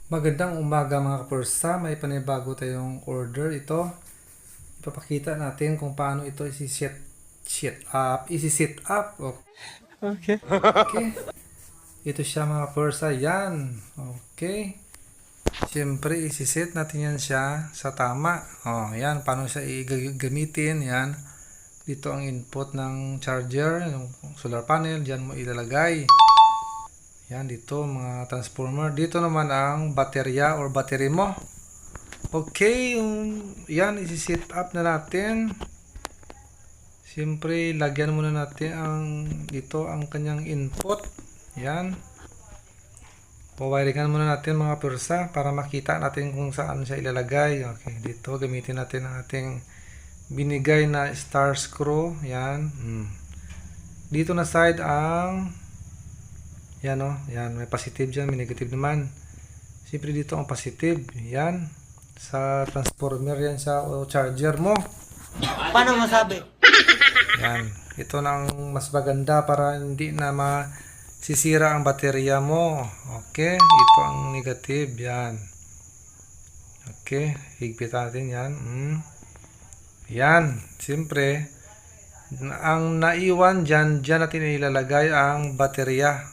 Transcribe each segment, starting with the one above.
Magandang umaga mga kapursa, may panibago tayong order. Ito, ipapakita natin kung paano ito isi-set up. Okay. Okay. Ito siya mga kapursa, yan. Okay. Siyempre, isi-set natin yan siya sa tama. Yan, paano siya gamitin, yan. Dito ang input ng charger, yung solar panel, dyan mo ilalagay. Yan, dito mga transformer. Dito naman ang baterya or battery mo. Okay, yan, isi-set up na natin. Siyempre, lagyan muna natin dito ang kanyang input. Yan. Pawiringan muna natin mga pursa para makita natin kung saan siya ilalagay. Okay, dito gamitin natin ang ating binigay na star screw. Yan. Dito na side yan yan, may positive dyan, may negative naman. Siyempre dito ang positive, yan. Sa transformer yan o charger mo. Paano masabi? Yan, ito na ang mas maganda para hindi na masisira ang baterya mo. Okay, ito ang negative, yan. Okay, higpit natin yan. Yan, siyempre ang naiwan dyan natin ilalagay ang baterya.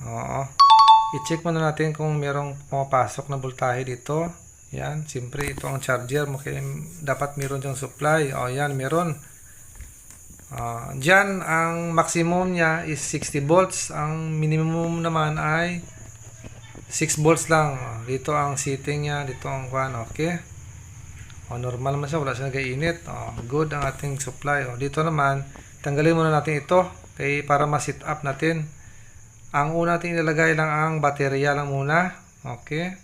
I-check muna natin kung merong pumapasok na voltahe dito. Yan, siyempre ito ang charger mo, kaya dapat meron dyang supply. Yan, meron. Dyan ang maximum niya is 60 volts. Ang minimum naman ay 6 volts lang. Dito ang setting niya, dito ang okay. Normal naman siya, wala siya nag-iinit. Good ang ating supply. Dito naman tanggalin muna natin ito para ma-set up natin. Ang una natin ilalagay lang ang baterya lang muna. Okay.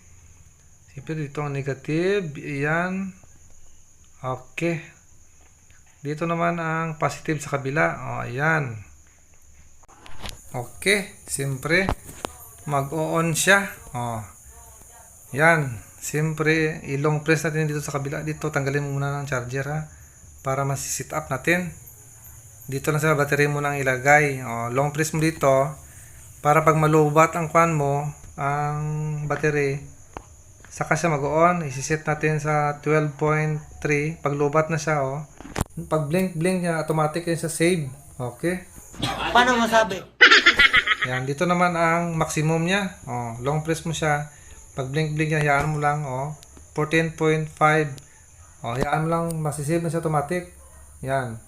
Siyempre dito ang negative. Yan. Okay. Dito naman ang positive sa kabila. Ayan. Okay. Siyempre mag-on siya. Yan. Siyempre ilong press natin dito sa kabila. Dito tanggalin muna ng charger para ma-set up natin. Dito lang sa battery mo nang ilagay. Long press mo dito para pag malubat ang ang battery, saka siya mag-on. Isi-set natin sa 12.3. Pag lubat na siya, pag blink niya, automatic yan sa save. Okay? Paano masabi? Yan, dito naman ang maximum niya. Long press mo siya. Pag blink niya, hayaan mo lang. 14.5. Hayaan mo lang, masisave na siya automatic. Yan.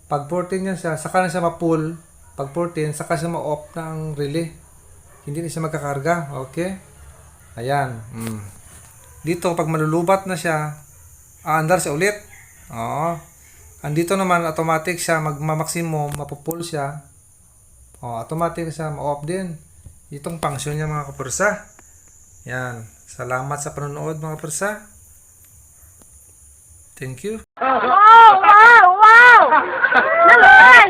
Pag 14 niya siya, saka na siya ma-pull. Pag 14, saka siya ma-off na ang relay. Hindi na siya magkakarga. Okay? Ayan. Dito, pag malulubat na siya, aandar siya ulit. Andito naman, automatic siya, magma-maximum, mapupull siya. Automatic siya, ma-off din. Itong function niya mga kapursa. Yan. Salamat sa panonood mga kapursa. Thank you. Wow! Wow! Wow! Naman!